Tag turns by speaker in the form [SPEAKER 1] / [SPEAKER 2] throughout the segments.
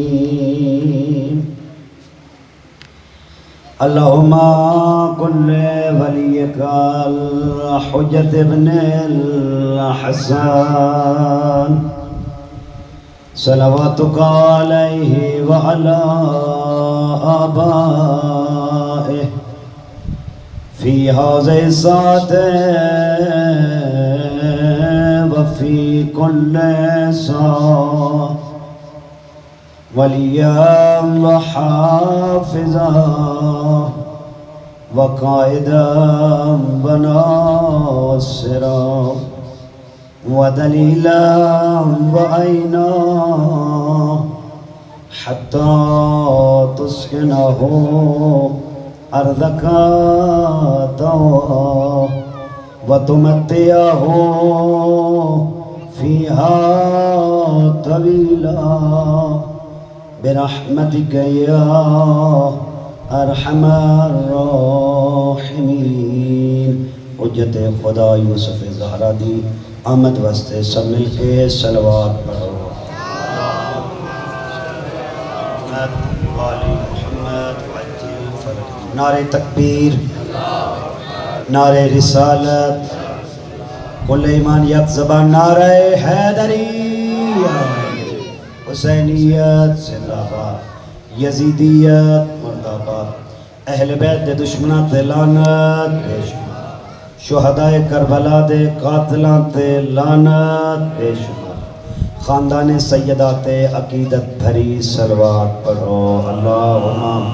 [SPEAKER 1] الرحیم اللہم کل ولیک الحجت ابن الحسن صلواتک علیہ وعلی آبائہ فی هذه الساعة وفي كل ساعة وليا وحافظا وقائدا وناصرا ودليلا وعينا حتى تسكنه أرضك طوعا وتمتعه فيها طويلا برحمتك يا أرحم الراحمين. حجت خدا یوسف زہرا دی آمد واسطے سب مل کے صلوات پڑھو. نعرہ تکبیر، نعرہ رسالت، کل ایمانیت زبان، نعرہ حیدریہ، حسینیت زندہ باد، یزیدیت مردہ باد، اہل بیت دے دشمنات تے لعنت بے شمار، شہداء کربلا دے قاتلان تے لعنت بے شمار، خاندان سیدات عقیدت بھری صلوات پڑھو. اللہم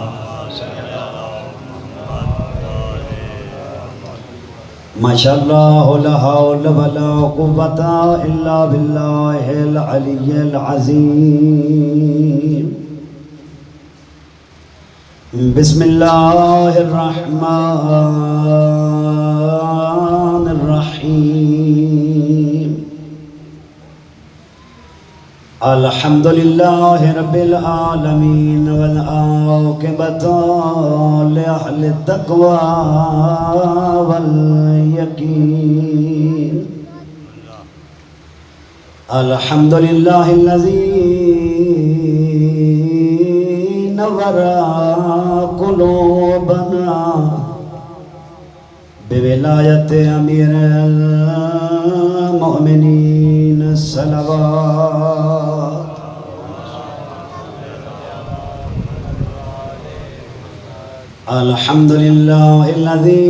[SPEAKER 1] ماشاءاللہ لا حول ولا قوة الا باللہ العلی العظیم. بسم اللہ الرحمن الرحیم. الحمدللہ رب العالمین والعاقبۃ لأہل التقوی والیقین. الحمدللہ الذی نور قلوبنا بولایت امیر المؤمنین صلوات. الحمدللہ الذی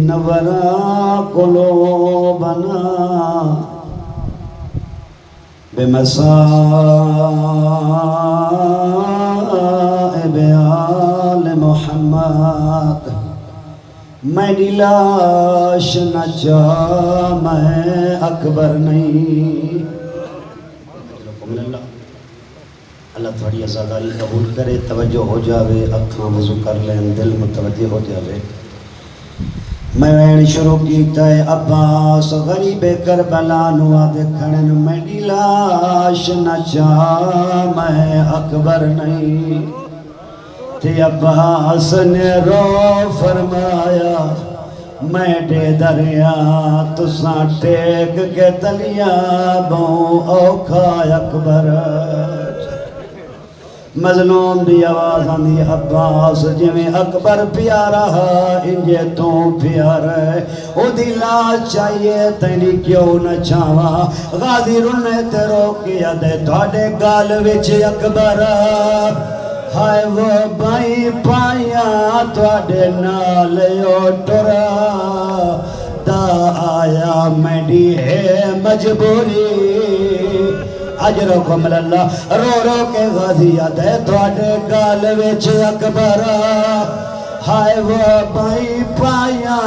[SPEAKER 1] نور قلوبنا بمصائب آل محمد. میں لاش نہ چاہ میں اکبر نہیں. اللہ تھوڑی عزاداری قبول کرے. توجہ ہو جاوے، اکھاں وضو کر لیں، دل متوجہ ہو جاوے. میں وین شروع کیتا ہے عباس غریب کربلا نوا دکھڑن. میری لاش نہ چاہ میں اکبر نہیں. تے عباس نے رو فرمایا میڈے دریا تساں ٹیک کے تلیاں بوں اوکھا اکبر. مظلوم دی آواز آندی عباس جویں اکبر پیارا انجے تو پیارا ہے. او دی لاش چاہیے تینی کیوں نہ چاہواں. غازی رونے تے روکیا دے تھوڑے گال وچ اکبر. ہائے وہ بائی پائیاں تھوڑے نال ٹرا دا آیا میڈی ہے مجبوری. اجرکم اللہ رو رو کے غازی دے تھوڑے گال وچ اکبر. ہائے وہ بائی پائیاں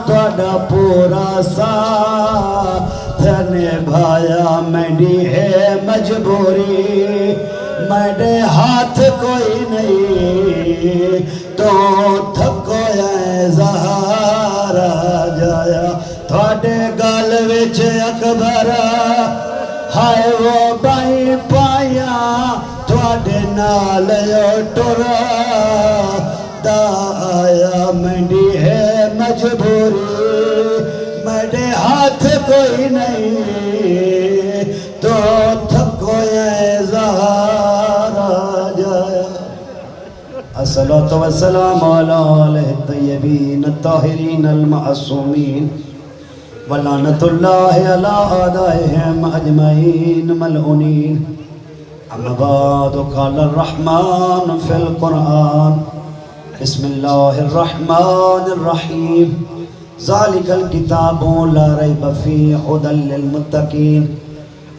[SPEAKER 1] تھوڑا پورا ساتھ نبھایا میڈی ہے مجبوری. میڈے ہاتھ کوئی نہیں تو تھکو اے زہارا جایا تھوڑے گال وچ اکبر. ہائے وہ بائی پایا تھوڑے نال ٹرا دا آیا منڈی ہے مجبوری. میرے ہاتھ کوئی نہیں تو تھکو یہ زہرا جایا الصلاة والسلام علی الطیبین الطاہرین المعصومین ولعنۃ اللہ علی اعدائہم اجمعین ملعونین اما بعد قال الرحمن فی القرآن بسم اللہ الرحمن الرحیم ذالک الکتاب لا ریب فیہ ھدی للمتقین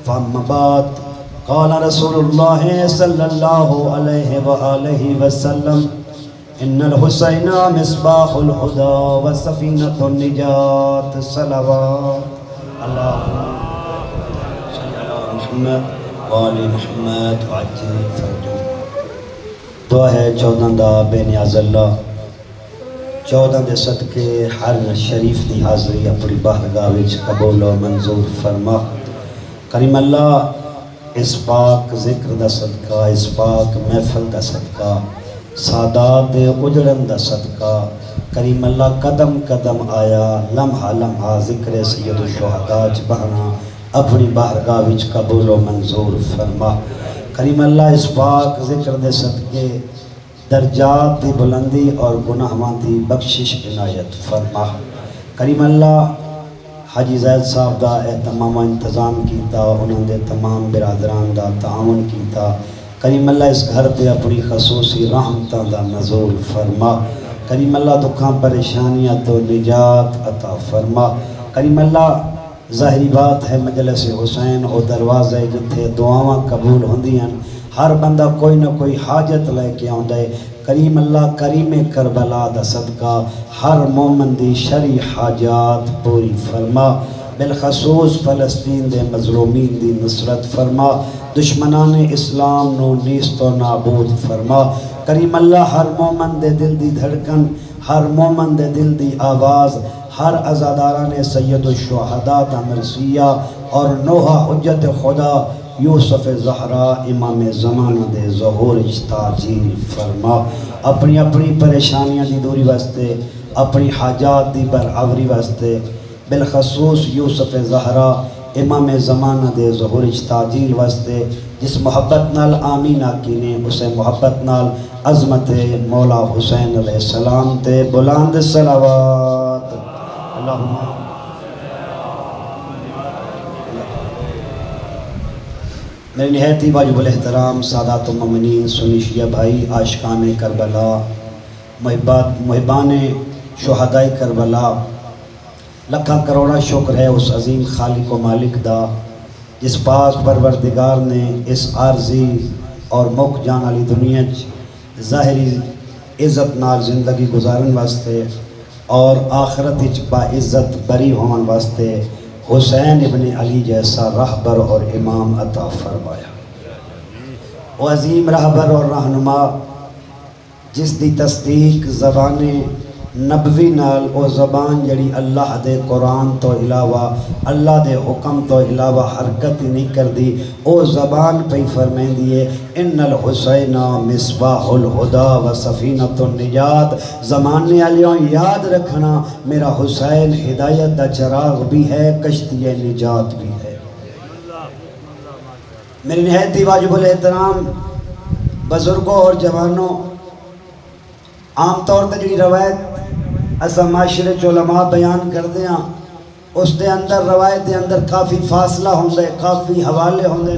[SPEAKER 1] فاما بعد قال رسول اللہ صلی اللہ علیہ وآلہ وسلم ان الحسین مصباح الہدی وسفینۃ النجات صلوات اللہم صلی علی محمد وآل محمد وعجل فرجہ دعا ہے 14 دا بے نیاز اللہ 14 دے صدقے ہر شریف دی حاضری اپنی بارگاہ وچ قبول و منظور فرما کریم اللہ اس پاک ذکر دا صدقہ اس پاک محفل دا صدقہ سادات دے اجڑن دا صدقہ کریم اللہ قدم قدم آیا لمحہ لمحہ ذکر سید الشہداء بہنا اپنی بارگاہ وچ قبول و منظور فرما کریم اللہ اس پاک ذکر دے صدقے درجات دی بلندی اور گناہاں دی بخشش عنایت فرما کریم اللہ حاجی زید صاحب دا اہتمام انتظام کیتا انہوں دے تمام برادران دا تعاون کیتا کریم اللہ اس گھر پہ اپنی خصوصی رحمتاں دا نزول فرما کریم اللہ دکھاں پریشانیاں تو نجات عطا فرما کریم اللہ ظاہری بات ہے مجلس حسین او دروازے جتھے دعاواں قبول ہوندیاں ہر بندہ کوئی نہ کوئی حاجت لے کے آندے کریم اللہ کریم کربلا دا صدقہ ہر مومن دی شرعی حاجات پوری فرما بالخصوص فلسطین دے مظلومین دی نصرت فرما دشمنان اسلام نو نیست و نابود فرما کریم اللہ ہر مومن دے دل دی دھڑکن ہر مومن دے دل دی آواز ہر عزاداران سید الشہداء دا مرثیہ اور نوحہ حجت خدا یوسف زہرا امام زمانہ دے ظہور تعجیل فرما اپنی اپنی پریشانیاں دی دوری واسطے اپنی حاجات دی برآوری واسطے بالخصوص یوسف زہرا امام زمانہ دے ظہور تعجیل واسطے جس محبت نال آمین آکینے اسے محبت نال عظمت مولا حسین علیہ السلام تے بلند صلوات اللہم میرے نہایت واجب الاحترام سادات المومنین سنی شیعہ بھائی عاشقان کربلا محبان شہداء کربلا لکھا کروڑا شکر ہے اس عظیم خالق و مالک دا جس پاک پروردگار نے اس عارضی اور مک جان والی دنیا ظاہری عزت نال زندگی گزارن واسطے اور آخرت با عزت بری ہون واسطے حسین ابن علی جیسا رہبر اور امام عطا فرمایا وہ عظیم رہبر اور رہنما جس دی تصدیق زبان نبوی نال او زبان جڑی اللہ دے قرآن تو علاوہ اللہ دے حکم تو علاوہ حرکت نہیں کر دی او زبان پہ فرمائیں دیئے ان الحسین مصباح الہدا و سفینۃ النجات زمانے علیوں یاد رکھنا میرا حسین ہدایت دا چراغ بھی ہے کشتی نجات بھی ہے میری نہایت واجب الاحترام بزرگوں اور جوانوں عام طور پر جڑی روایت ایسا معاشرے علماء بیان کر دیا اس دے اندر روایت دے اندر کافی فاصلہ ہوندے کافی حوالے ہوندے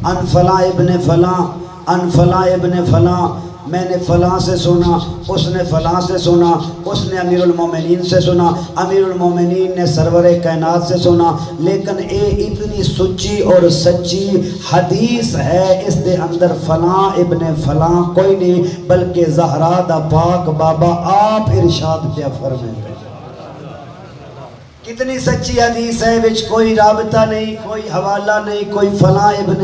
[SPEAKER 1] ان فلاں ابن فلاں ان فلاں ابن فلاں میں نے فلاں سے سنا اس نے فلاں سے سنا اس نے امیر المومنین سے سنا امیر المومنین نے سرور کائنات سے سنا لیکن اے اتنی سچی اور سچی حدیث ہے اس دے اندر فلاں ابن فلاں کوئی نہیں بلکہ زہرا دا پاک بابا آپ ارشاد کیا فرمائے کتنی سچی حدیث ہے وچ کوئی رابطہ نہیں کوئی حوالہ نہیں کوئی فلاں ابن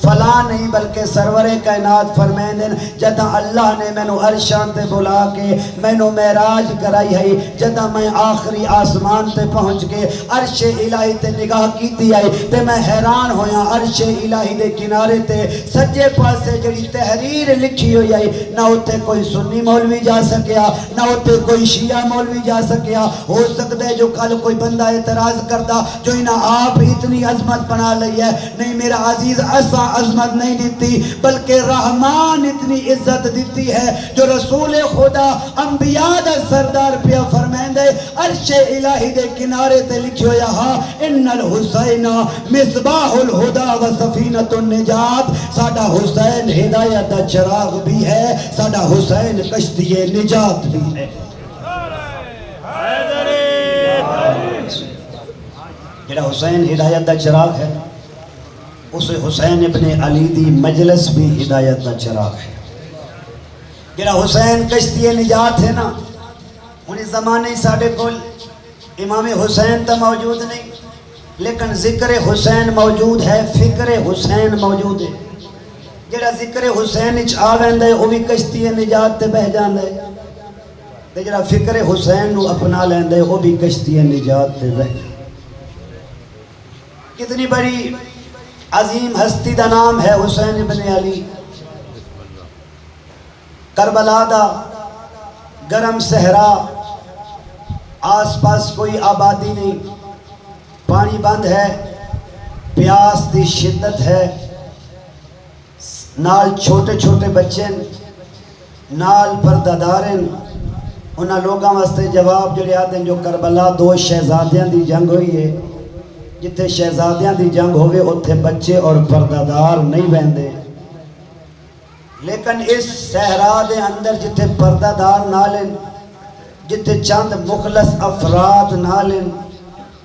[SPEAKER 1] فلاں نہیں بلکہ سرور کائنات فرمیندن جدہ اللہ نے مینو عرشان تے بلا کے مینو معراج کرائی ہے، جدہ میں آخری آسمان تے پہنچ کے عرش الہی تے نگاہ کیتی آئی تے میں حیران ہویا عرش الہی دے کنارے تے سجے پاسے جڑی تحریر لکھی ہوئی آئی، نہ ہوتے کوئی سنی مولوی جا سکیا، نہ ہوتے کوئی شیعہ مولوی جا سکیا۔ ہو سکتا ہے جو کل کوئی بندہ اعتراض کرتا جو انہاں آپ اتنی عظمت بنا لئی ہے، نہیں میرا عزیز ایسا عظمت نہیں دیتی بلکہ رحمان اتنی عزت دیتی ہے جو رسول خدا انبیاء دا سردار پیا فرمائندے عرش الہی دے کنارے تے لکھو یہاں ان الحسین مصباح الہدا و سفینۃ النجات، ساڈا حسین ہدایت دا چراغ بھی ہے، ساڈا حسین کشتی نجات بھی ہے۔ جڑا حسین ہدایت دا چراغ ہے اس حسین ابن علی دی مجلس بھی ہدایت دا چراغ ہے۔ جڑا حسین کشتی نجات ہے نا، انہیں زمانے ساڑھے کل امام حسین تا موجود نہیں لیکن ذکر حسین موجود ہے، فکر حسین موجود ہے۔ جڑا ذکر حسین اچ آوین دے وہ بھی کشتی نجات تے بہ جان دے، جڑا فکر حسین نو اپنا لین دے وہ بھی کشتی نجات تے بہ۔ کتنی بڑی عظیم ہستی دا نام ہے حسین ابن علی۔ کربلا دا گرم صحرا، آس پاس کوئی آبادی نہیں، پانی بند ہے، پیاس دی شدت ہے، نال چھوٹے چھوٹے بچے نال پردادارن، انہاں لوگاں واسطے جواب جڑے آتے ہیں جو کربلا دو شہزادیاں دی جنگ ہوئی ہے، جتے شہزادیاں دی جنگ ہوئے اتھے بچے اور پردادار نہیں بہندے، لیکن اس صحرا دے اندر جتے پردادار نالن، جتے چند مخلص افراد نالن،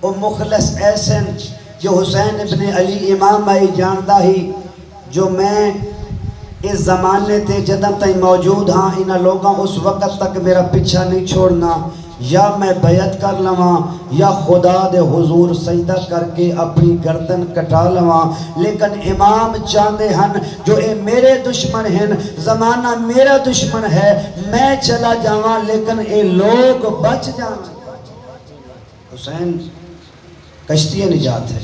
[SPEAKER 1] وہ مخلص ایسن جو حسین ابن علی امام آئی جاندہ ہی جو میں اس زمانے تے جدم تائیں موجود ہاں، انہا لوگاں اس وقت تک میرا پیچھا نہیں چھوڑنا، یا میں بیعت کر لواں یا خدا دے حضور سجدہ کر کے اپنی گردن کٹا لواں، لیکن امام چاندے ہن جو اے میرے دشمن ہیں، زمانہ میرا دشمن ہے، میں چلا جاواں لیکن اے لوگ بچ جاواں۔ حسین کشتی نجات ہے۔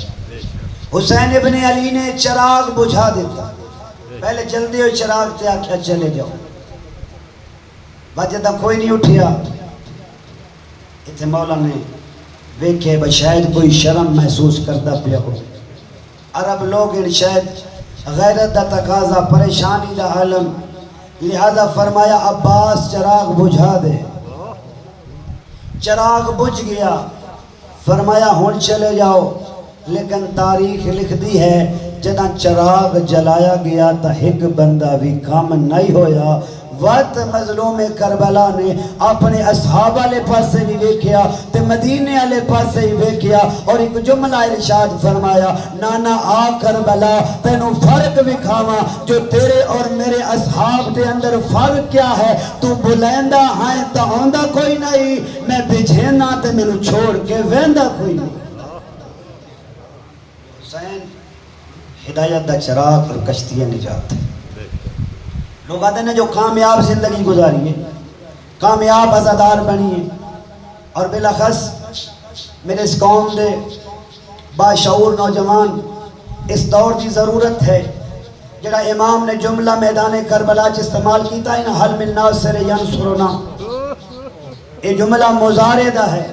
[SPEAKER 1] حسین ابن علی نے چراغ بجھا دیتا، پہلے جلدی ہو چراغ تے آکھیا چلے جاؤ، وجہ تک کوئی نہیں اٹھیا، اتنے مولا نے ویکھے شاید کوئی شرم محسوس کرتا پیا ہو، عرب لوگ ان شاید غیرت دا تقاضا، پریشانی دا عالم، لہذا فرمایا عباس چراغ بجھا دے۔ چراغ بجھ گیا، فرمایا ہون چلے جاؤ، لیکن تاریخ لکھ دی ہے جدہ چراغ جلایا گیا تا ایک بندہ بھی کام نہیں ہویا۔ وقت مظلوم کربلا نے اپنے اصحاب والے پاسے بھی ویکھیا تے مدینے والے پاسے بھی ویکھیا اور ایک جملہ ارشاد فرمایا، نانا آ کربلا تینوں فرق وکھاواں جو تیرے اور میرے اصحاب دے اندر فرق کیا ہے، تو بلندہ ہائیں تا آندہ کوئی نہیں، میں بجھینا تے مینوں چھوڑ کے ویندہ کوئی نہیں۔ حسین ہدایت دا چراغ اور کشتی نجات ہے۔ لوگ آتے ہیں جو کامیاب زندگی گزاری ہے، کامیاب عزادار بنی ہے، اور بالاخص میرے اس قوم دے باشعور نوجوان اس دور کی ضرورت ہے جڑا امام نے جملہ میدان کربلا استعمال کیتا ہے نا، حل من ناصر ینصرنا، یہ جملہ مضارع دا ہے،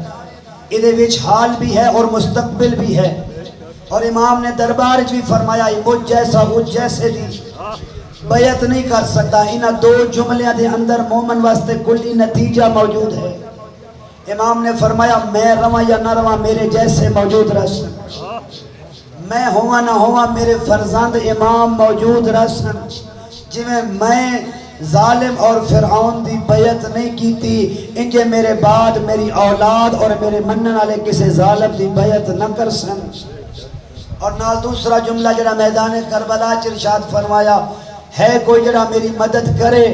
[SPEAKER 1] ادھے وچ حال بھی ہے اور مستقبل بھی ہے، اور امام نے دربار بھی فرمایا مجھ جیسا مجھ جیسے دی بیعت نہیں کر سکتا۔ انہاں دو جملے دے اندر مومن واسطے کلی نتیجہ موجود ہے۔ امام نے فرمایا میں رواں یا نہ رواں میرے جیسے موجود رسن، میں ہوا نہ ہوا میرے فرزند امام موجود رسن، جویں میں ظالم اور فرعون دی بیعت نہیں کیتی، انجے میرے بعد میری اولاد اور میرے منن والے کسے ظالم دی بیعت نہ کر سن۔ اور نال دوسرا جملہ جڑا میدان کربلا ارشاد فرمایا ہے کوئی جڑا میری مدد کرے،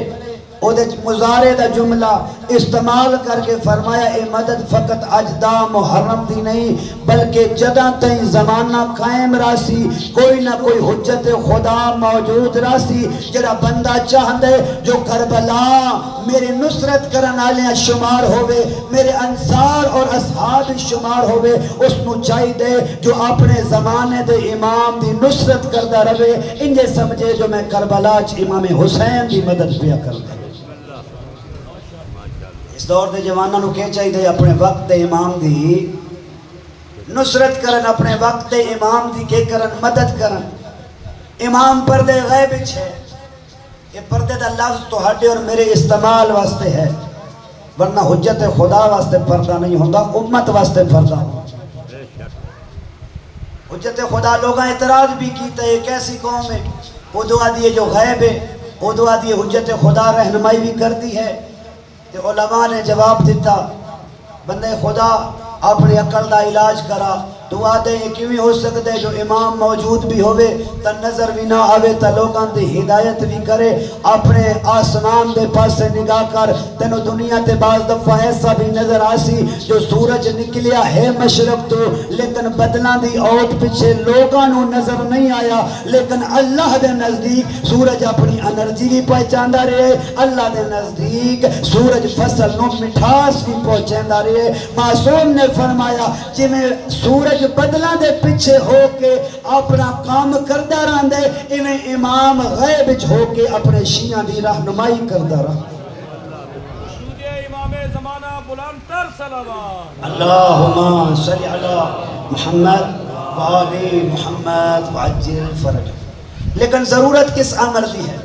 [SPEAKER 1] او دے مضارع دا جملہ استعمال کر کے فرمایا اے مدد فقط اجدا محرم دی نہیں بلکہ جداں تئیں زمانہ قائم راسی کوئی نہ کوئی حجت خدا موجود راسی جڑا بندہ چاہندے جو کربلا میرے نصرت کرن والے شمار ہوئے میرے انصار اور اصحاب شمار ہوئے اس نو چاہی دے جو اپنے زمانے دے امام دی نصرت کردہ رہے انجے سمجھے جو میں کربلا امام حسین دی مدد پیا کردہ اس دور دے جوانہ نو کہہ چاہی دے اپنے وقت دے امام دی نصرت کرن اپنے وقت دے امام دی کے کرن مدد کرن امام پردے غیب چھے یہ پردے دا لفظ تو ہڈے اور میرے استعمال واسطے ہے ورنہ حجت خدا واسطے پردہ نہیں ہوتا امت واسطے پردہ ہوتا حجت خدا لوگاں اعتراض بھی کیتا ہے کیسی قوم ہے وہ دعا دیئے جو غیب ہے وہ دعا دیئے حجت خدا رہنمائی بھی کرتی ہے کہ علماء نے جواب دیتا بندے خدا اپنی عقل دا علاج کرا دعا دے یہ کیوں ہو سکتے جو امام موجود بھی ہوئے تا نظر بھی نہ آوے تا لوگاں دی ہدایت بھی کرے اپنے آسمان دے پاس سے نگاہ کر تینو دنیا تے بعض دفعہ ایسا بھی نظر آسی جو سورج نکلیا ہے مشرق تو لیکن بدلاں دی اوٹ پچھے لوگاں نو نظر نہیں آیا لیکن اللہ دے نزدیک سورج اپنی انرجی بھی پہچاندہ رہے اللہ دے نزدیک سورج فصل نو مٹھاس بھی پہنچاندہ رہے معصوم نے فرمایا جی میں سورج بدلہ دے پیچھے ہو کے اپنا کام کردہ رہن دے انہیں امام غیب ہو کے اپنے شیعہ دی رہنمائی کردہ رہن
[SPEAKER 2] امام زمانہ بلند تر صلوات
[SPEAKER 1] اللہم صلی علی محمد وآل محمد وعجل فرج لیکن ضرورت کس عمر دی ہے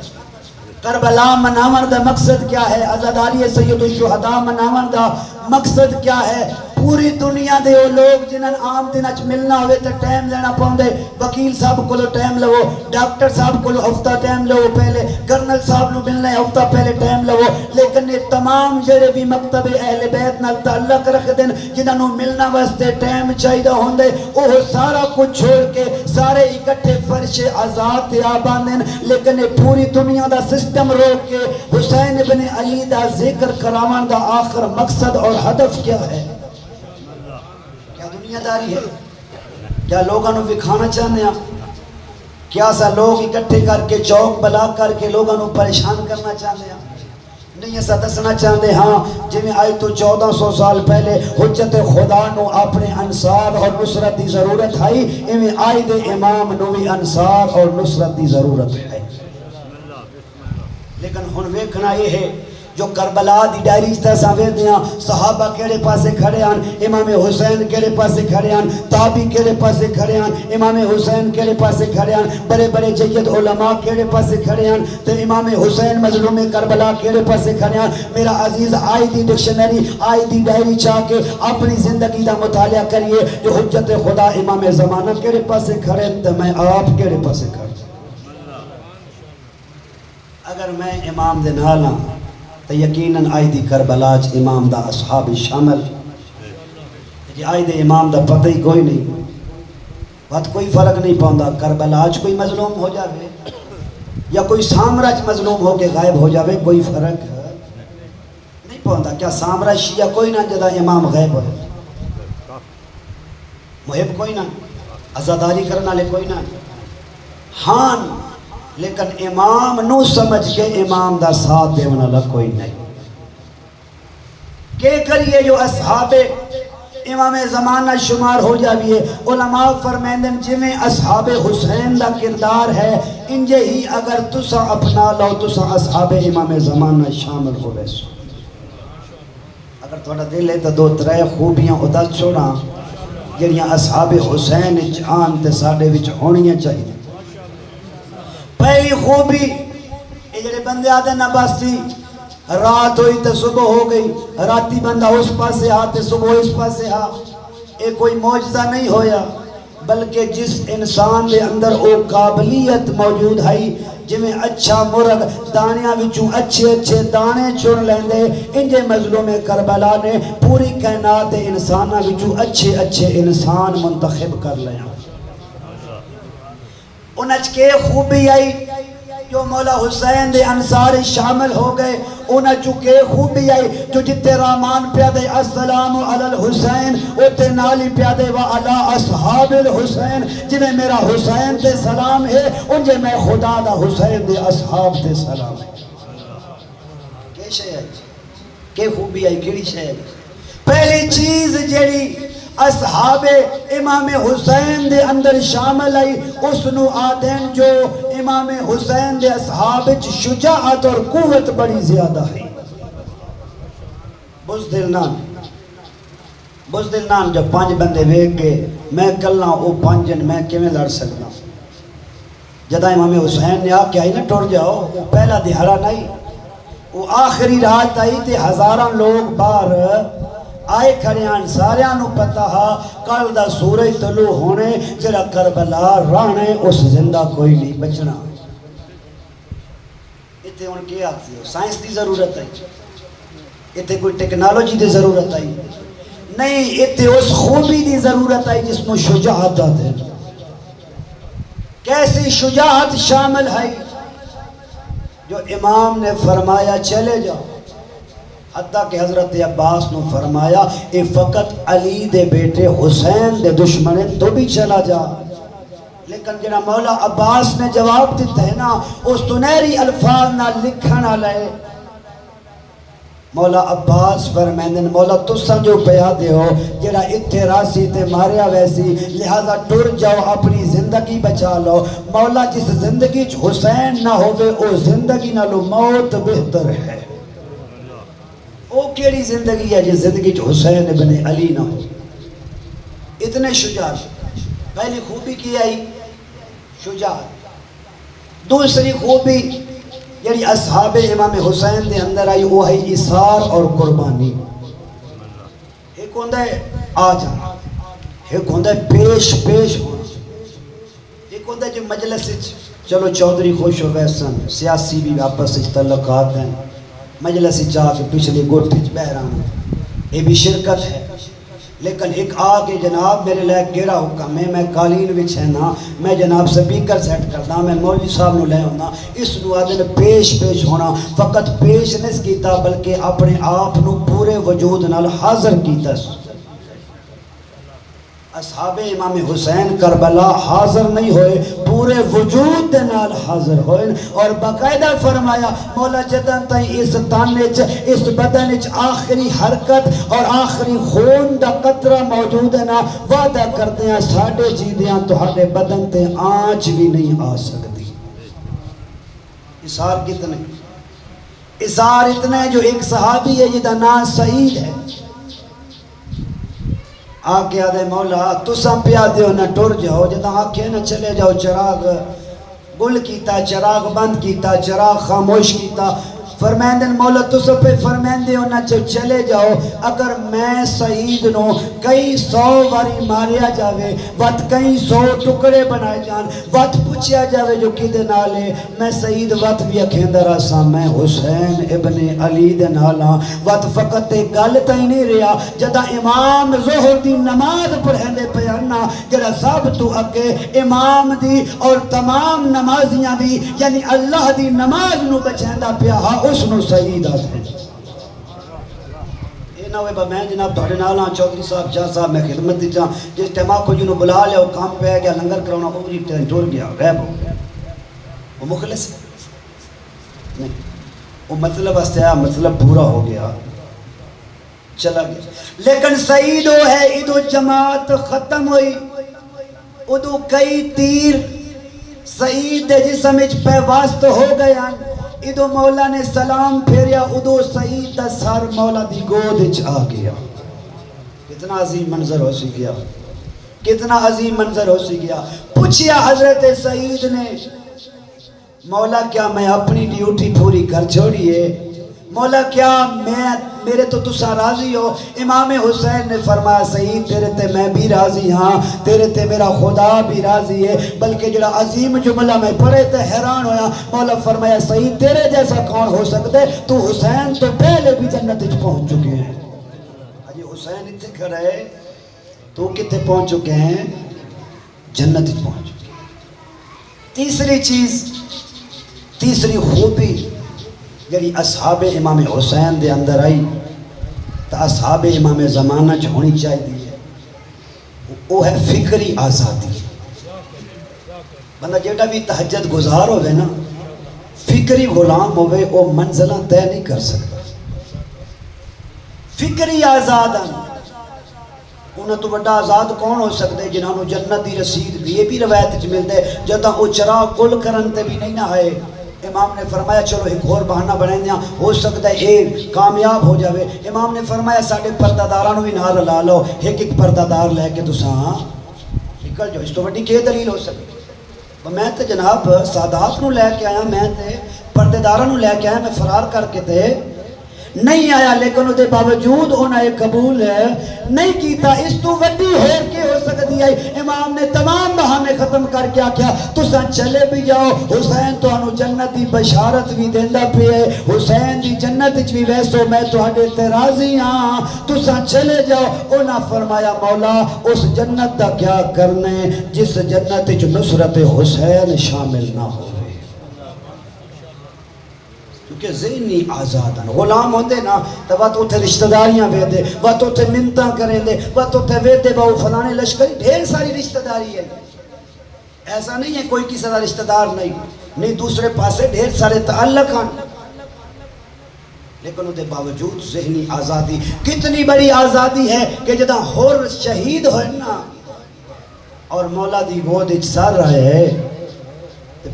[SPEAKER 1] کربلا مناور دا مقصد کیا ہے عزاداری سید الشہداء مناور دا مقصد کیا ہے پوری دنیا دے وہ لوگ جنہاں عام دن اچھ ملنا ہوئے تو ٹائم لینا پاؤں دے وکیل صاحب کو لو ٹائم لو ڈاکٹر صاحب کو لو ہفتہ ٹائم لو پہلے کرنل صاحب نو ملنا ہے ہفتہ پہلے ٹائم لو لیکن یہ تمام جڑے بھی مکتب اہل بیت نال تعلق رکھ دیں جنہاں نو ملنا واسطے ٹائم چاہیدہ ہوں دے وہ سارا کچھ چھوڑ کے سارے اکٹھے فرش آزاد تیابان دیں لیکن یہ پوری دنیا دا سسٹم روک کے حسین ابن علی دا ذکر کرامان دا آخر مقصد اور ہدف کیا ہے دنیا داری ہے کیا لوگاں نو دکھانا چاہنے ہیں کیا سا لوگ اکٹھے کر کے چوک بلا کر کے لوگاں نو پریشان کرنا چاہنے ہیں نہیں ایسا دسنا چاہتے ہاں جنہیں آئی تو 1400 سال پہلے حجت خدا نو اپنے انصار اور نصرت دی ضرورت ہے انہیں آئی دے امام نو بھی انصار اور نصرت دی ضرورت ہے لیکن ہن ویکھنا یہ ہے جو کربلا دی ڈائریز تا ساوے دیاں صحابہ کیڑے پاسے کھڑے ہیں امام حسین کیڑے پاسے کھڑے ہیں تابی کیڑے پاسے کھڑے ہیں امام حسین کیڑے پاسے کھڑے ہیں بڑے بڑے جید علماء کیڑے پاسے کھڑے ہیں تو امام حسین مظلوم کربلا کیڑے پاسے کھڑے ہیں میرا عزیز آئی دی ڈکشنری آئی دی ڈائری چاہ کے اپنی زندگی دا مطالعہ کریے جو حجت خدا امام زمانہ کیڑے پاسے کھڑے ہیں تو میں آپ کیڑے پاسے کھڑے اگر میں امام دے نالاں تو یقیناً آئی دی کربلاج امام دا اصحاب شامل جی آئی دے امام دا پتہ ہی کوئی نہیں بات کوئی فرق نہیں پاؤندا کربلاج کوئی مظلوم ہو جاوے یا کوئی سامراج مظلوم ہو کے غائب ہو جاوے کوئی فرق نہیں پاؤندا کیا سامراج شیعہ کوئی نہ جدا امام غائب ہو محب کوئی نہ عزاداری کرنا لے کوئی نہ ہاں لیکن امام نو سمجھ کے امام دا ساتھ دے والا کوئی نہیں کہ کریے جو اصحاب امام زمانہ شمار ہو جاویے علماء فرمیندن جمیں اصحاب حسین دا کردار ہے انجے ہی اگر تسا اپنا لو تسا اصحاب امام زمانہ شامل ہو بیسو اگر تھوڑا دل ہے تو دو ترے خوبیاں ادا چھوڑا جنیاں اصحاب حسین جان تے ساڑے وچ ہونیاں چاہیے پہلی خوبی یہ جڑے بندے آدھے نہ باستی رات ہوئی تے صبح ہو گئی راتی بندہ اس پاسے آتے صبح اس پاسے آ یہ کوئی معجزہ نہیں ہویا بلکہ جس انسان دے اندر او قابلیت موجود ہے جمیں اچھا مرغ دانیاں وچوں اچھے اچھے دانے چن لیندے انجے مظلوم کربلا نے پوری کائنات انساناں وچوں اچھے اچھے انسان منتخب کر لیا انچ کے خوبی آئی جو مولا حسین دے انصار شامل ہو گئے انہاں چکے خوبی آئی جو جتے رامان پیادے السلام علی الحسین اتے نالی پیادے وعلا اصحاب الحسین جنہیں میرا حسین دے سلام ہے انجھے میں خدا دا حسین دے اصحاب دے سلام ہے. کہ شے آئی کہ خوبی آئی کیڑی شے آئی؟ پہلی چیز جیڑی اصحاب امام حسین دے اندر شامل آئی اس نو آدین جو امام حسین دے اصحاب شجاعت اور قوت بڑی زیادہ ہے. بزدل نان جب 5 بندے ویک کے میں کلنا او 5 جن میں کیویں لڑ سکتا جدا امام حسین نے آکے آئی نا ٹوڑ جاؤ وہ پہلا دہاڑا نہیں وہ آخری رات آئی تے ہزاراں لوگ باہر آئے کھڑے ہیں سارے انہوں پتہ ہا کل دا سورج طلوع ہونے جڑا کربلا رانے اس زندہ کوئی نہیں بچنا. اتے ان کے آتی ہو سائنس دی ضرورت ہے اتے کوئی ٹیکنالوجی دی ضرورت ہے نہیں اتے اس خوبی دی ضرورت ہے جس میں شجاعت ہے. کیسی شجاعت شامل ہے جو امام نے فرمایا چلے جاؤ حتیٰ کہ حضرت عباس نے فرمایا اے فقط علی دے بیٹے حسین دے دشمنے تو بھی چلا جا. لیکن جنہا مولا عباس نے جواب دیتا ہے نا اس سنہری الفاظ نہ لکھنا لائے مولا عباس فرمائندن مولا تساں جو پیا دے ہو جڑا اتھے راسی تے ماریا ویسی لہذا ٹر جاؤ اپنی زندگی بچا لو. مولا جس زندگی حسین نہ ہوئے او زندگی نہ لو موت بہتر ہے. او کیڑی زندگی ہے جس زندگی حسین ابن علی نہ ہو. اتنے شجاعت پہلی خوبی کی آئی شجاعت. دوسری خوبی یعنی اصحاب امام حسین دے اندر آئی وہ ہے اثار اور قربانی. ایک ہوندہ ہے آ جانا ایک ہوندہ ہے پیش ہونا ایک ہوندہ ہے جو مجلس چلو چودھری خوش ہو ویسن سیاسی بھی آپس تعلقات ہیں مجلس جا کے پچھلے گوٹھ بہران یہ بھی شرکت ہے. لیکن ایک آگے جناب میرے لئے گیرا حکم ہے میں قالین وچ ہے نا میں جناب سپیکر سیٹ کرتا میں مولوی صاحب نو لے ہونا اس نو آدھے پیش ہونا فقط پیش نہیں کیتا بلکہ اپنے آپ نو پورے وجود نال حاضر کیتا. اصحاب امام حسین کربلا حاضر نہیں ہوئے پورے وجود دے نال حاضر ہوئے اور باقاعدہ فرمایا مولا جدن تائیں اس تانچ اس بدنچ آخری حرکت اور آخری خون دا قطرہ موجود ہے نا وعدہ کرتے ہیں ساڑھے جیدیاں تہاڈے بدن تے آنچ بھی نہیں آ سکتی. اثار کتنے اثار اتنے جو ایک صحابی ہے جدا نام سعید ہے آکے آدھے مولا تساں پیا دیو نہ ٹر جاؤ جدا آکے نہ چلے جاؤ چراغ گل کیتا چراغ بند کیتا چراغ خاموش کیتا فرمیندن مولا تساں پہ فرمیندے ہو نہ چلے جاؤ اگر میں سعید نو کئی 100 واری ماریا جاوے وقت کئی 100 ٹکڑے بنائے جان وقت پوچھیا جاوے جو کی دے نالے میں سعید وقت بھی اکھیندر آسا میں حسین ابن علی دے نالا وقت فقط گل تائی نہیں رہا جدا امام ظہر دی نماز پڑھیں دے پیانا جدا سب تو اگے امام دی اور تمام نمازیاں دی یعنی اللہ دی نماز نو بچیندہ پیا اس نو سعید آتے ہیں. اے نہ ہوئے با میں جناب دھوڑے نالا چودھری صاحب جا صاحب میں خدمت دی جاں جس ٹیمہ کو جنہوں بلا لیا وہ کام پہ گیا لنگر کرونا وہ جی ٹور گیا غیب ہو گیا وہ مخلص نہیں وہ مطلب اس آیا مطلب پورا ہو گیا چلا گیا. لیکن سعید وہ ہے ادو جماعت ختم ہوئی ادو کئی تیر سعید دے جسم اچ پیواست ہو گیا ادو مولا نے سلام پھیریا ادو سعید دا سر مولا دی گود اچ آ گیا. کتنا عظیم منظر ہو سی گیا کتنا عظیم منظر ہو سی گیا. پوچھیا حضرت سعید نے مولا کیا میں اپنی ڈیوٹی پوری کر چھوڑیے مولا کیا میرے تو تسا راضی ہو. امام حسین نے فرمایا سعید تیرے تے میں بھی راضی ہاں تیرے تے میرا خدا بھی راضی ہے بلکہ جڑا عظیم جملہ میں پڑھے تے حیران ہویا مولا فرمایا سعید تیرے جیسا کون ہو سکتے تو حسین تو پہلے بھی جنت اچ پہنچ چکے ہیں. آج حسین اتنے کھڑے تو کتے پہنچ چکے ہیں؟ جنت اچ پہنچ چکے ہیں. تیسری چیز جو امام حسین دے اندر شامل ہے وہ ہے اثار اور قربانی. ایک ہوندہ ہے پیش ہونا ایک ہوندہ ہے قربانی. اثار کتنے اثار اتنے جو ایک صحابی ہے جدا نام سعید ہے مولا جدن تائیں اس تانچ اس بدنچ آخری حرکت اور آخری خون دا قطرہ موجود ہے نا وعدہ کرتے ہیں ساڑھے جیدیاں تہاڈے بدن تے آنچ بھی نہیں آ سکتی. تیسری خوبی جڑی اصحاب امام حسین دے اندر آئی تو اصحاب امام زمانہ چ ہونی چاہیے، وہ ہے فکری آزادی۔ بندہ جیڑا بھی تہجد گزار ہوئے نا، فکری غلام ہوئے، وہ منزلہ طے نہیں کر سکتا۔ فکری آزاد ہیں، انہوں تو بڑا آزاد کون ہو سکتے جنہوں جنت دی رسید بھی، یہ بھی روایت چ ملتے جدہ وہ چراغ گل کرن تے بھی نہیں نہ آئے۔ امام نے فرمایا چلو ایک اور بہانہ بنائیں دیا، ہو سکتا ہے ایک کامیاب ہو جاوے۔ امام نے فرمایا ساڑھے پردہ دارانو بھی نہ لا لو، ایک پردہ دار لے کے تساں نکل جاؤ۔ اس تو بڑی کیا دلیل ہو سکتی؟ میں تے جناب سادات نو لے کے آیا، میں تے پردے داراں نو لے کے آیا، میں فرار کر کے تے نہیں آیا، لیکن دے باوجود انہیں قبول ہے نہیں کیتا۔ اس تو وڈی ہور کے ہو سکتی ہے؟ امام نے تمام بہانے ختم کر کے آکھیا تساں چلے بھی جاؤ، حسین تو انہوں جنت دی بشارت بھی دیندہ پہ ہے، حسین دی جنت بھی ویسو میں تو ہڈے تیرازی ہاں، تساں چلے جاؤ۔ انہاں فرمایا مولا اس جنت دا کیا کرنے جس جنت جو نصرت حسین شامل نہ ہو، کیونکہ ذہنی آزاد ہیں۔ غلام ہوندے نا تو وہ تو اتھے رشتہ داریاں وے دے، وہ تو اتھے منتاں کریں دے، وہ تو اتھے وے دے باؤ فلانے لشکری، ڈھیر ساری رشتہ داری ہے۔ ایسا نہیں ہے کوئی کسی کا رشتہ دار نہیں، دوسرے پاسے ڈھیر سارے تعلق ہیں، لیکن دے باوجود ذہنی آزادی کتنی بڑی آزادی ہے کہ جدہ ہور شہید ہوئے نا اور مولا دی گود اچسار رہے ہے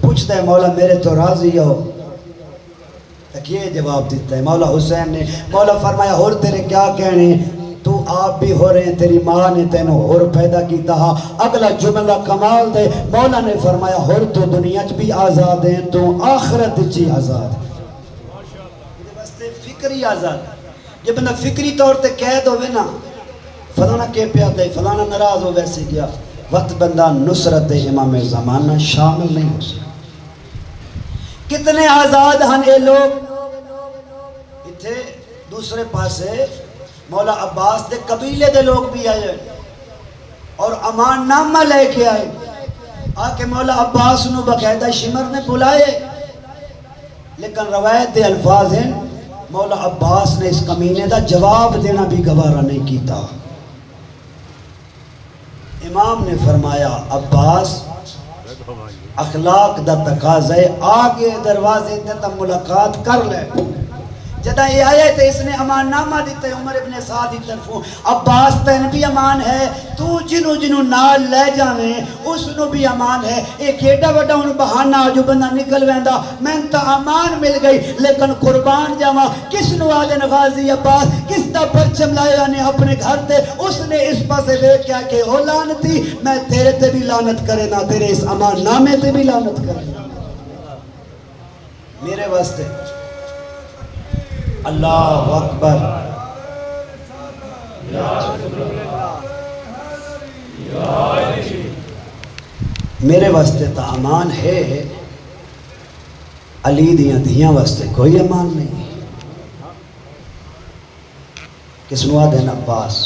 [SPEAKER 1] پوچھتا ہے مولا میرے تو راضی ہو، تک یہ جواب دیتا ہے مولا حسین نے، مولا فرمایا اور تیرے کیا کہنے، تو آپ بھی ہو رہے ہیں، تیری ماں نے تینوں اور پیدا کیتا ہا۔ اگلا جملہ کمال دے، مولا نے فرمایا اور تو دنیا چ بھی آزاد ہیں تو آخرت چی آزاد ہے۔ فکری آزاد، جب بندہ فکری طور تے قید ہوئے نا فلانا کے پیادے فلانا ناراض ہو ویسے گیا، وقت بندہ نصرت امام زمانہ شامل نہیں ہو سکتا۔ کتنے آزاد ہیں اے لوگ، اتھے دوسرے پاسے مولا عباس دے قبیلے دے لوگ بھی آئے اور امان نامہ لے کے آئے، آکے مولا عباس نو باقاعدہ شمر نے بلائے، لیکن روایت دے الفاظ ہیں مولا عباس نے اس کمینے دا جواب دینا بھی گوارا نہیں کیتا۔ امام نے فرمایا عباس اخلاق دا تقاضا ہے، آگے دروازے تے تا ملاقات کر لے۔ جدہ یہ آیا ہے تو اس نے امان نامہ دیتا ہے عمر ابن سعد طرفوں، عباس تین بھی امان ہے، تو جنو نال لے جاویں اس نو بھی امان ہے۔ ایک ایڈا وڈا ان بہانہ جو بندہ نکل ویندا میں تا امان مل گئی، لیکن قربان جاواں کس نو آدن غازی عباس کس دا پرچم لایا نے اپنے گھر تے، اس نے اس پاسے دیکھ کیا کہ او لعنتی میں تیرے تے بھی لعنت کرے نا، تیرے اس امان نامے تے بھی لعنت کرے نا۔ میرے واسطے اللہ اکبر، میرے واسطے تا امان ہے، علی دیاں دھیاں واسطے کوئی امان نہیں۔ کس نو آدھن عباس،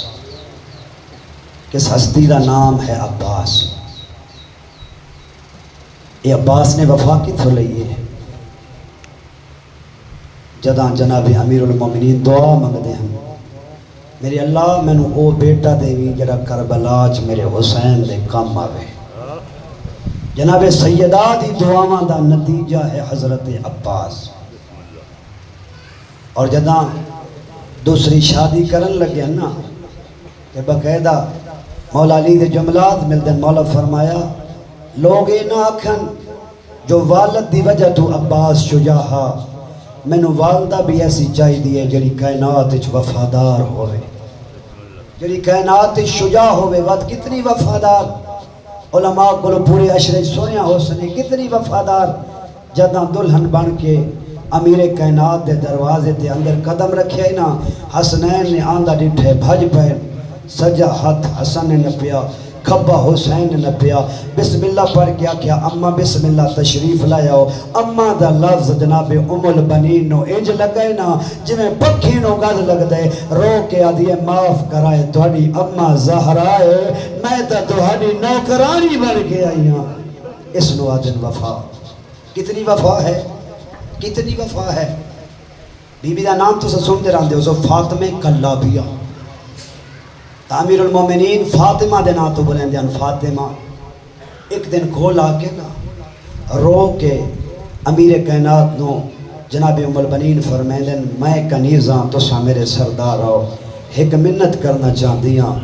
[SPEAKER 1] کس ہستی دا نام ہے عباس، یہ عباس نے وفا کی تھو لئی ہے۔ جدہ جناب امیر المومنین دعا منگتے ہیں میری اللہ میں نو او بیٹا دیوی جڑا کربلا چ میرے حسین دے کام آوے۔ جناب سیدہ دی دعاواں دا نتیجہ ہے حضرت عباس، اور جدہ دوسری شادی کرن لگے نا کہ باقاعدہ مولا علی دے جملات ملتے ہیں، مولا فرمایا لوگ یہ نہ آکھن جو والد دی وجہ تو عباس شجاعہ، میں نو والدہ بھی ایسی چاہی دیئے جڑی کائنات اچ وفادار ہوئے، جڑی کائنات اچ شجاع ہوئے، وقت کتنی وفادار، علماء کو پورے عشرے سنیا ہو سنے کتنی وفادار، جدہ دلہن بن کے امیر کائنات دے دروازے تے اندر قدم رکھے نا، حسنین نے آندہ ڈٹھے بھج پہ، سجا ہاتھ حسن نے نپیا، کھبا حسین نے نپیا، بسم اللہ پڑھ کیا کیا اماں بسم اللہ تشریف لائے ہو۔ اماں دا لفظ جناب ام البنین نو انج لگے نا جنہیں پکھی نو گد لگ دے، رو کے آدھیے معاف کرائے تھوڑی اماں زہرائے، میں تا تھوڑی نوکرانی بڑھ کے آئی ہاں۔ اس نو آدھن وفا، کتنی وفا ہے؟ کتنی وفا ہے. بی بی دا نام تو سنتے رہتے ہو سو فاطمہ کلابیہ. تعمیر المومنین فاطمہ دے نام تو بولیں دے فاطمہ. ایک دن کھول آ کے نا رو کے امیر کائنات نو جناب ام البنین فرمیندن میں کنیزاں تساں میرے سردار آؤ ایک منت کرنا چاہتی ہاں.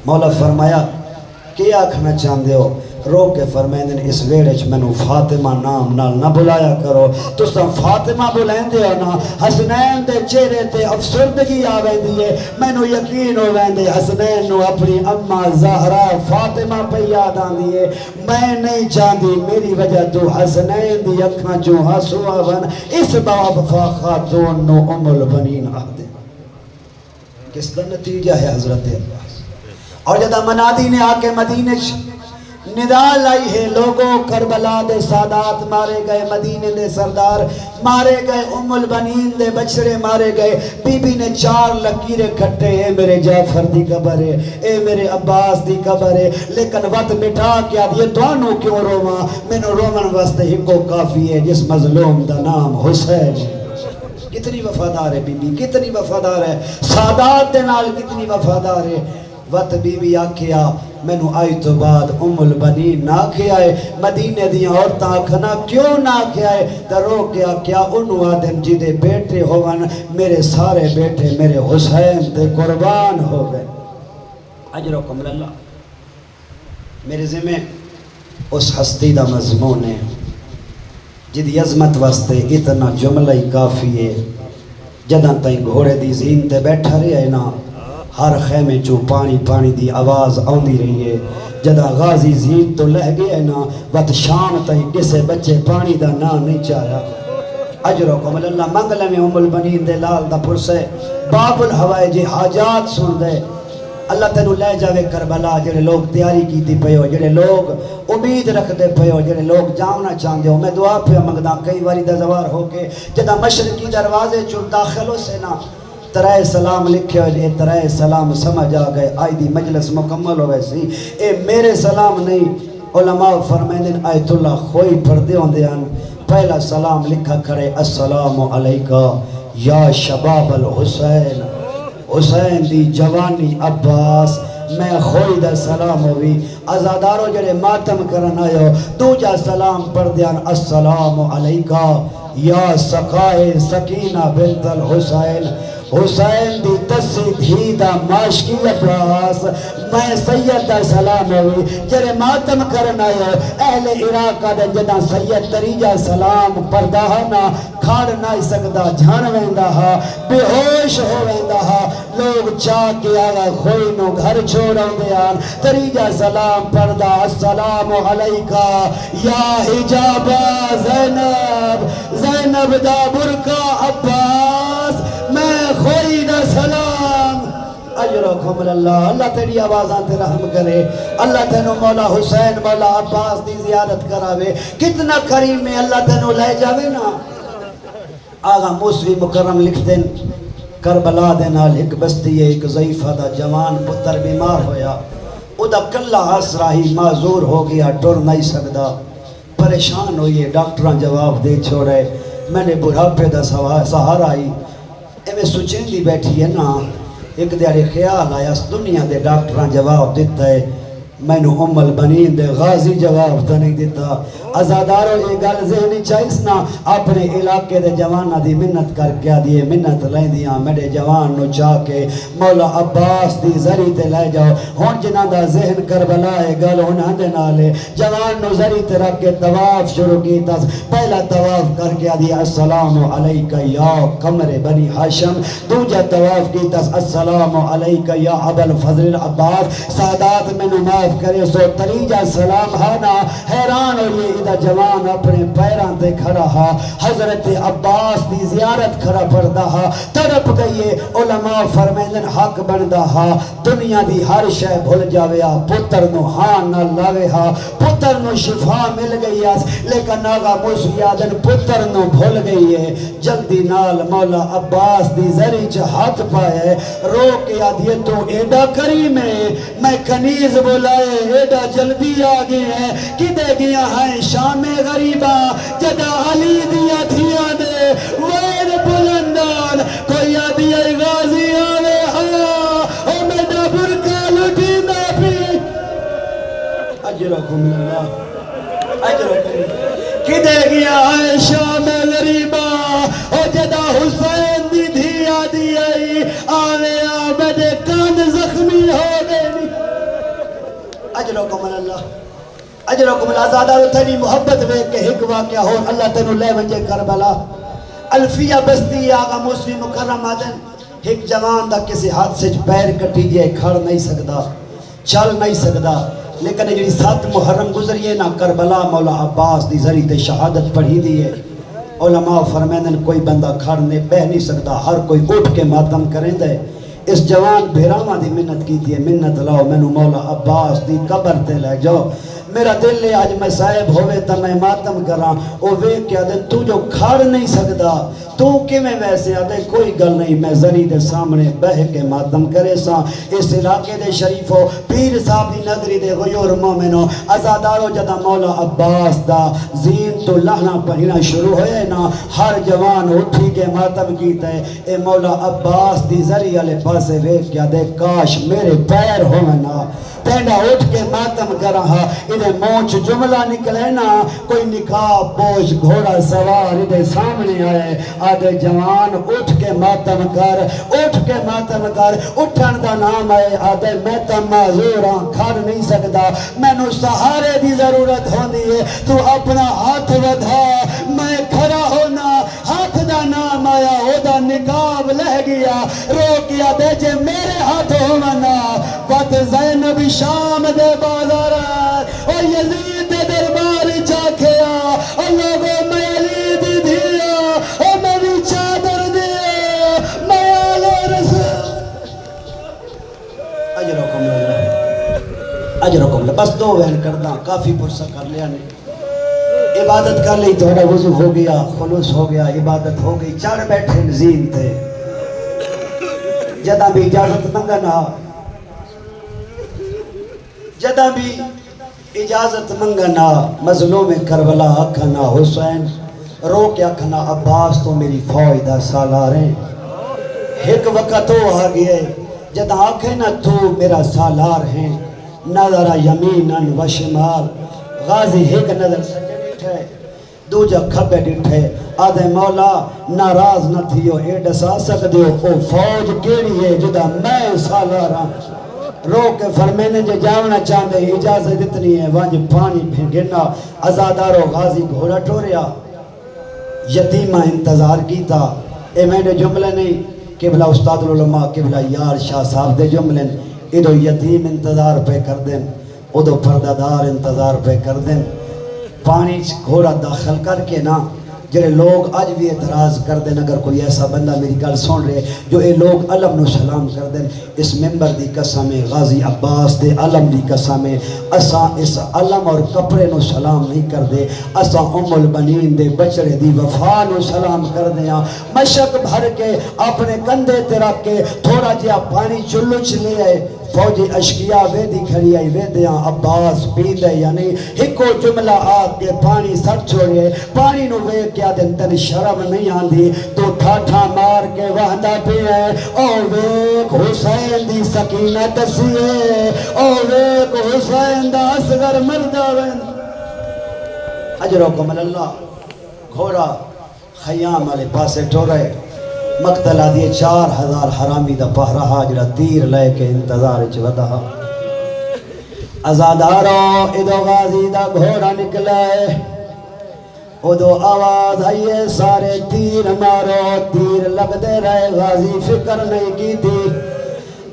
[SPEAKER 1] مولا فرمایا کیا آکھنا چاہتے ہو؟ رو کے فرمیندن اس ویڑے چ مینوں فاطمہ نام نال نہ بلایا کرو. تساں فاطمہ بلیندے ہو نا حسنین دے چہرے تے افسردگی آ ویندی ہے. مینوں یقین ہو ویندے حسنین نو اپنی اما زہرا فاطمہ پہ یاد آندی ہے. میں نہیں چاہتی میری وجہ تو حسنین دی اکھاں چوں ہنسو آون. اس باب فا خاتون نو ام البنین آدھے. کس کا نتیجہ ہے حضرت عباس؟ اور جدہ منادی نے آ کے مدینے ندا لائی ہے لوگوں کربلا دے سادات مارے گئے, مدینے دے سردار مارے گئے, ام البنین دے بچڑے مارے گئے. بی بی نے 4 لکیریں کھٹے اے میرے جعفر دی قبر ہے, اے میرے عباس دی قبر ہے. لیکن وقت مٹا کے آدھی دوانوں کیوں رواں؟ مینوں رومن واسطے ہکو کافی ہے جس مظلوم دا نام حسین. کتنی وفادار ہے بی بی, کتنی وفادار ہے. سادات دے نال کتنی وفادار ہے. وقت بی بی آکھیا مینوں آئی تو بعد ام البنین نہ کیا ہے. مدینے دیاں عورتاں آکھنا کیوں نہ کیا ہے؟ درو کیا کیا انہوں آدم جی دے بیٹے ہوون میرے سارے بیٹے میرے حسین دے قربان ہو گئے. اجرکم اللہ. میرے ذمہ اس ہستی دا مضمون ہے جدی عظمت واسطے اتنا جملہ ہی کافی ہے. جداں تائیں گھوڑے دی زین تے بیٹھا رہے ہے نا ہر خیمے چو پانی پانی دی آواز آندی رہی ہے. جدہ غازی زین تو لہ گئے نا وقت شام تائیں کسے بچے پانی دا نا نہیں چاہیا. اجرکم اللہ. منگلے میں ام البنین دے لال دا پرسے باب الحوائج حاجات سن دے. اللہ تینوں لے جاوے کربلا. جڑے لوگ تیاری کیتی پئے ہو, جڑے لوگ امید رکھ دے پئے ہو, جڑے لوگ جاؤنا چاہتے ہو, میں دعا پہ مگدہ کئی واری دزوار ہو کے جدہ مشرقی دروازے چو داخل ہو سے نا ترائے سلام لکھے ہو جائے. ترائے سلام سمجھ آ گئے. آئی دی مجلس مکمل ہو ویسی. اے میرے سلام نہیں. علماء فرمائدن آیت اللہ خوئی پردے ہوں دے ہن. پہلا سلام لکھا کرے السلام علیکہ یا شباب الحسین. حسین دی جوانی عباس میں خوئی دا سلام ہوئی. ازادارو جڑے ماتم کرن آئے ہو دوجا سلام پردے ہن السلام علیکہ یا سقائے سکینہ بنت الحسین. حسین دی تسی دھی دا ماشکی عباس میں سید دا سلام ہوئی. جرے ماتم کرنا ہے اہل عراق دا جدہ سید تریجہ سلام پردہ نا کھاڑ نہ سکدا جھان ویندہ ہا بے ہوش ہو ویندہ ہا. لوگ چاہ کے آگا خوئی نو گھر چھوڑا دیان. تریجہ سلام پردہ السلام علیکہ یا حجابہ زینب. زینب دا برکہ عباس میں خوئی دا سلام. اجرکم اللہ. اللہ تیری آوازاں تے رحم کرے. اللہ تینو مولا حسین مولا عباس دی زیارت کراوے. کتنا کریم میں اللہ تینو لے جاوے نا. آغا موسوی مکرم لکھ دیں کربلا دے نال ایک بستی ہے ایک ضعیفہ دا جوان پتر بیمار ہویا. او دا کلا آسرا ہی معذور ہو گیا ٹر نہیں سکدا. پریشان ہوئیے ڈاکٹران جواب دے چھوڑے. میں نے بڑھاپے دا سہارا ہی میں سوچیں دی بیٹھی ہے نا. ایک دیارے خیال آیا اس دنیا دے ڈاکٹران جواب دیتا ہے میں نے ام البنین دے غازی جواب تا نہیں دیتا. ازادارو یہ گل ذہنی چاہیس نا اپنے علاقے دے جوانہ دی منت کر کیا دیئے منت لیں دیاں میرے جوان نو چاہ کے مولا عباس دی زری تے لے جاؤ. ہون جنہ دا ذہن کربلا ہے گل ہونا دے نالے جوان نو زری تے رکھ کے طواف شروع کی تا. پہلا طواف کر کیا دیئے السلام علیکہ یا قمر بنی حاشم. دوجہ طواف کی تا السلام علیکہ یا ابا الفضل العباس. سادات میں نماز کرے سو تریجہ سلام ہانا. حیران ہو یہ ادھا جوان اپنے پیران تے کھڑا ہا. حضرت عباس دی زیارت کھڑا پڑتا ہا. تڑپ گئیے علماء فرمیندن حق بندہ ہا. دنیا دی ہر شے بھول جاویا پتر نو ہاں نہ لاوے ہا. پتر نو شفا مل گئی آس لیکن آغا موسیادن پتر نو بھول گئی ہے. جلدی نال مولا عباس دی زری ہاتھ پائے رو کے آدھیے تو ایڈا کریم ہے میں کنیز بولائے ایڈا جلدی آگے ہیں کدے گیا ہیں شام غریبہ جدہ علی دیا دھیا دے وین بلندان کوئی آدھی آئی غازی آوے ہاں او میڈا برکا لٹی نہ پی اجرکم اللہ اجرکم کدے گیا ہے شام غریبہ او جدا حسین دی دھی آدھی آئی آوے آمد کان زخمی ہو گئی اجرکم اللہ اجرکم اللہ زیادہ تھنی محبت میں کہ ایک واقعہ ہو اللہ تنو لے ونجے کربلا الفیہ بستی آگا مسلم مکرم آدن ایک جوان دا کسی ہاتھ سے پیر کٹی جائے کھڑ نہیں سکدا چل نہیں سکدا لیکن جو 7 محرم گزریے نا کربلا مولا عباس دی ذریعے شہادت پڑھی دیئے علماء فرمیدن کوئی بندہ کھڑنے بہ نہیں سکتا ہر کوئی اٹھ کے ماتم کریں دے اس جوان بھیراما دی منت کی دیئے منت لاؤ مینو مولا عباس دی قبر تے لے جاؤ میرا دل لے آج میں صاحب ہوئے تا میں ماتم کراں او وے کیا دے تو جو کھڑ نہیں سکتا تو کیویں ویسے آدھے کوئی گل نہیں میں زری دے سامنے بہ کے ماتم کرے ساں اس علاقے دے شریفو پیر صاحب دی نگری دے غیور مومنو ازادارو جدا مولا عباس دا زین تو لہنا پہینا شروع ہوئے نا ہر جوان اٹھی کے ماتم کیتا ہے اے مولا عباس دی زری علی پاسے وے کیا دے کاش میرے پیر ہونا پینڈا اٹھ کے ماتم کر رہا انہیں مونچ جملہ نکلے نا کوئی نکاح پوش گھوڑا سوار انہیں سامنے آئے آدھے جوان اٹھ کے ماتم کر اٹھن دا نام آئے آدھے میں تا معذوراں کھڑ نہیں سکتا میں نو سہارے دی ضرورت ہوندی ہے تو اپنا ہاتھ ودھا میں کھڑا ہونا ہاتھ دا نام آیا او دا نقاب لہ گیا رو کیا دے جے میرے ہاتھ ہونا وقت زینب شام دے بازار او یزید دے دربار چاکھیا او لوگوں میں علی دی دیا او میری چادر دیا میں آلو رسول اجرکم اللہ بس 2 وین کردہ کافی پرسہ کر لیا نے عبادت کر لی تھوڑا وضو ہو گیا خلوص ہو گیا عبادت ہو گئی چڑھ بیٹھے نزین تھے جدہ بھی اجازت منگنا جدہ بھی اجازت منگنا مظلوم کربلا اکھنا حسین رو کے اکھنا عباس تو میری فوج دا سالار ہیں ایک وقت ہو آگئے جدہ آکھنا تو میرا سالار ہیں نظر یمیناً و شمال غازی ایک نظر سجے ڈٹھے دوجہ کھبے ڈٹھے آدھے مولا ناراض نہ تھیو اے ڈسا سکتے ہو او فوج کیڑی ہے جدہ میں سالارا رو کے فرمینے جے جاونا چاندے اجازت اتنی ہے وانج پانی بھنگنا ازادارو غازی گھوڑا ٹوریا یتیمہ انتظار کیتا اے میں نے جملے نہیں قبلہ استاد العلماء قبلہ یار شاہ صاحب دے جملے ادو یتیم انتظار پہ کر دیں ادو پردادار انتظار پہ کر دیں پانی گھوڑا داخل کر کے نا جڑے لوگ آج بھی اعتراض کر دیں اگر کوئی ایسا بندہ میری گل سن رہے جو اے لوگ علم نو سلام کر دیں اس ممبر دی قسم غازی عباس دے علم دی قسم اساں اس علم اور کپڑے نو سلام نہیں کر دے اساں ام البنین دے بچڑے دی وفا نو سلام کر دیاں مشک بھر کے اپنے کندھے تے رکھ کے تھوڑا جہا پانی چلو چلے آئے فوجی اشکیا وے دی کھڑی آئی وے دیاں عباس پی دے یعنی ہکو جملہ آگ کے پانی سٹ چھوڑے پانی نو وے کیا دن تن شرم نہیں آندھی تو ٹھاٹھا مار کے وحدہ پی ہے او ویک حسین دی سکینہ تسیے او ویک حسین دا اصغر مردہ وین اجرکم اللہ گھوڑا خیام والے پاسے ٹورے مقتل آدھیے 4000 حرامی دا پہرہا جڑا تیر لے کے انتظار چودہ ازادارو ادو غازی دا گھوڑا نکلے ادو آواز آئیے سارے تیر مارو تیر لگ دے رہے غازی فکر نہیں کی تھی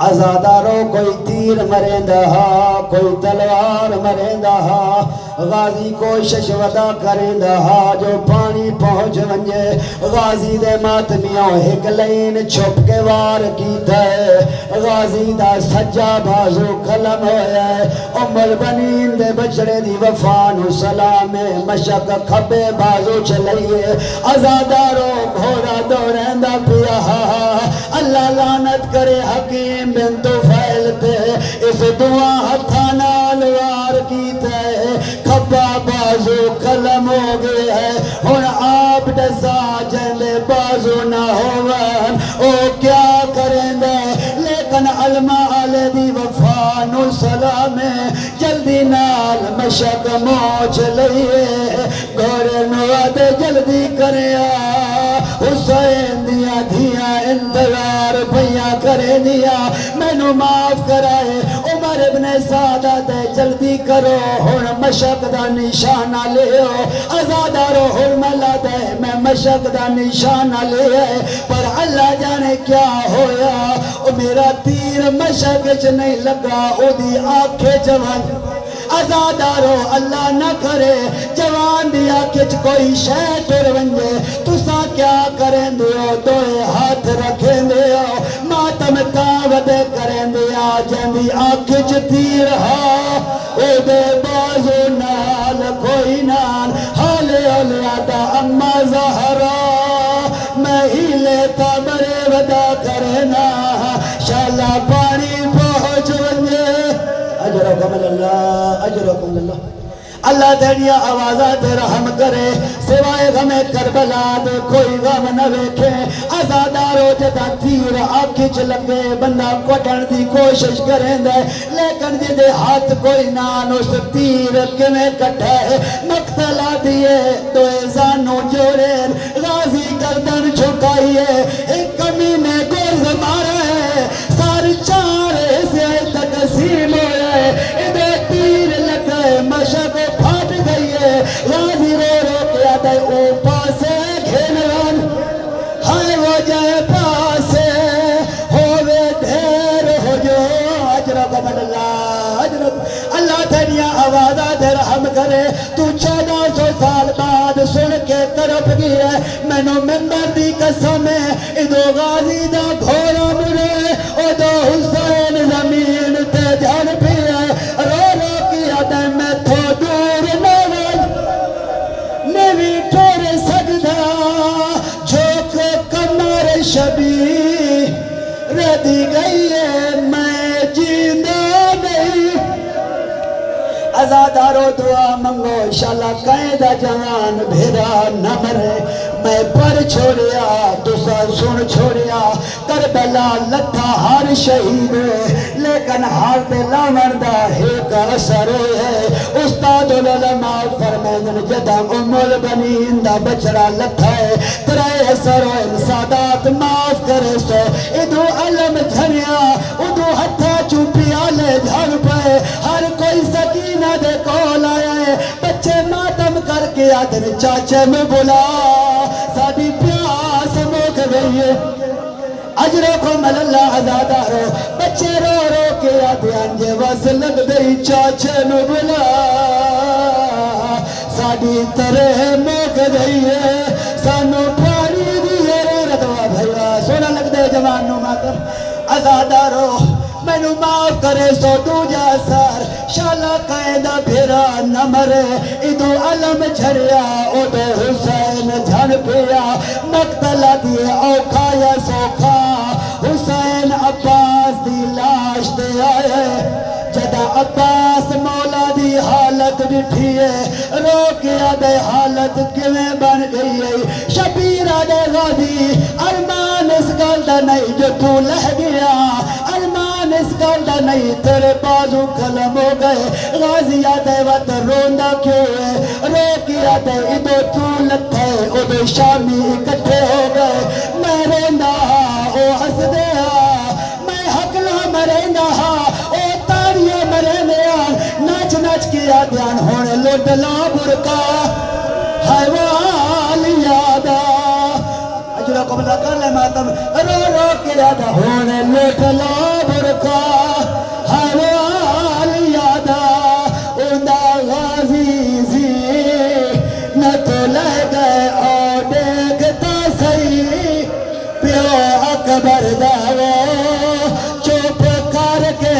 [SPEAKER 1] ازادارو کوئی تیر مرندہ ہا کوئی تلوار مرندہ ہا غازی کوشش ودا کرندہ ہا جو پانی پہنچ ونجے غازی دے ماتمیوں ایک لین چھپ کے وار کیتا ہے غازی دا سجا بازو کلم ہویا ہے ام البنین دے بچڑے دی وفانو سلام مشک کھبے بازو چلائیے ازادارو گھوڑا دوڑندہ پیا اللہ لعنت کرے حکیم بن طفیل تے اس دعا ہتھانا لوار کی تے کھبا بازو کلم ہو گئے ہے ہن آپ ڈسا جندے نال مشک موچ لئیے گھوڑے نواد جلدی کریا حسین دیا دھیاں انتظار بھیاں کرے دیا مینو معاف کرائے عمر ابن سعادت جلدی کرو ہن مشک دا نشانہ لےو آزادارو حرملہ دے میں مشک دا نشانہ لے پر اللہ جانے کیا ہویا او میرا تیر مشک چ نہیں لگا او دی آنکھیں جوان آزادارو اللہ نہ کرے جوان دی آنکھیں چ کوئی شے ٹر ونجے تساں کیا کریں دیو دوئے ہاتھ رکھیں دیو ماتم تاودے کریں دیا جندی آنکھیں چ تیر ہا او دے بازو نال کوئی نال حال اولیادا اما زہرا میں ہی لیتا برے ودا کرنا شالا پانی پہنچ ونجے اجرکم اللہ اجرکم اللہ اللہ تیریا آوازات رحم کرے سوائے غم کربلا دے کوئی غم نہ ویکھے آزادارو جدا تیر آنکھیں لگے بندہ کوٹن دی کوشش کریں دے لیکن جدے ہاتھ کوئی نان اس تیر کمیں کٹھے مقتلہ دیے تو ایزانوں جوڑے غازی گردن چھکائیے ایک کمینے گوز مارے سار چارے سے تقسیم ہوئے ادھے تیر لگے مشک پھاٹ گئی ہے غازی رو رو کے آدھے او پاسے گھنران ہائے وہ جائے پاسے ہوئے دھیر ہو جو اجرکم اللہ اجرکم اللہ تیریا آوازات رحم کرے تو 1400 سال بعد سن کے طرف گیا مینو ممبر دی قسم ہے ادو غازی دا گھوڑا مرے ادو حسین زمین تے جھڑ پیا رو رو کی آدھے میں تھو دور نوال نوی ٹھور سجدہ جھوک کمر شبی ردی گئی ہے میں جیندہ نہیں آزادارو دعا منگو انشاءاللہ قائدہ جان بھیرا نہ مرے میں پر چھوڑیا دوسرا سن چھوڑیا کربلا لتھا ہر شہید لیکن ہار دے لاوردہ ہے کا اثر ہے استاد العلماء فرمیدن جدا البنین دا بچڑا لتھا ہے ترائے اثر و سادات معاف کرے سو ادو علم جھنیا ادو ہتھا چوپیا لے جھڑ پائے ہر کوئی سکینہ دے کول آیا ہے بچے ماتم کر کے آدھر چاچے میں بلا سادی پیاس موک گئی ہے اجرکم اللہ آزادارو بچے رو رو کے آدھیان جے وز لگ دئی چاچے میں بلا سادی طرح موک گئی ہے سانو پانی دیئے ردوا بھائیوا سونا لگ دے جوانوں ماتم آزادارو مینو معاف کرے سو تو جا سار شالا قائدہ بھیرا نہ مرے ادو علم جھڑیا ادو حسین جھڑ پیا مقتلہ دیے اوکھا یا سوکھا حسین عباس دی لاش دے آئے جدا عباس مولا دی حالت ڈٹھی ہے رو کیا دے حالت کیویں بن گئی ہے شبیر دے غازی ارمان اس گلدہ نہیں جو تو لہ گیا ارمان اس گلدہ نہیں تیرے بازو کلم ہو گئے غازی آدھے وقت روندہ کیوں ہے رو کیا دے ادو تو لتھے ادو شامی اکٹھے ہو گئے میں روندہ او ہس دیا میں حقلہ مرینہ او تاریہ مرینہ ناچ ناچ کیا دھیان ہونے لوٹلا برکا حیوان یادا اجرکم اللہ کر لے ماتم رو رو کیا دا ہونے لوٹلا برکا حیوان یادا اندہ غازی زی نہ تو لے گئے اور دیکھتا صحیح پیو اکبر داو چوپ کر کے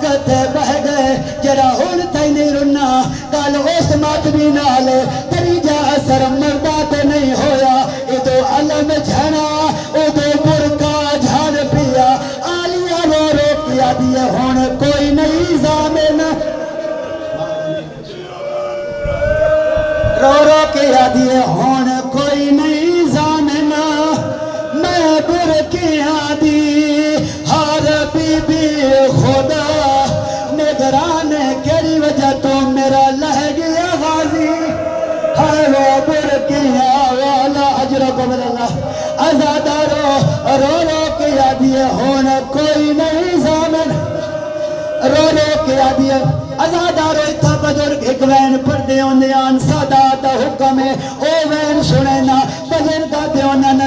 [SPEAKER 1] کتے بہ گئے جرا ہون تھی نہیں رنا کال اس ماتمی نالے تری جا اثر مردات نہیں ہویا ادو علم جھنا ادو برکا جھان پیا آلیا رو رو کیا دیئے ہون کوئی نہیں زامن رو رو کیا دیئے ہون کوئی نہیں زامن میں برکیا دی ہر بی بی خدا نگران کیری وجہ ازادارو رو رو کے یادیے ہونا کوئی نہیں ضامن رو رو کے یادیے ازادارو اتھا بزرگ ایک وین پڑھ دے ہوندے آن سادات حکم ہے او وین سنے نا بزرگ دے ہونا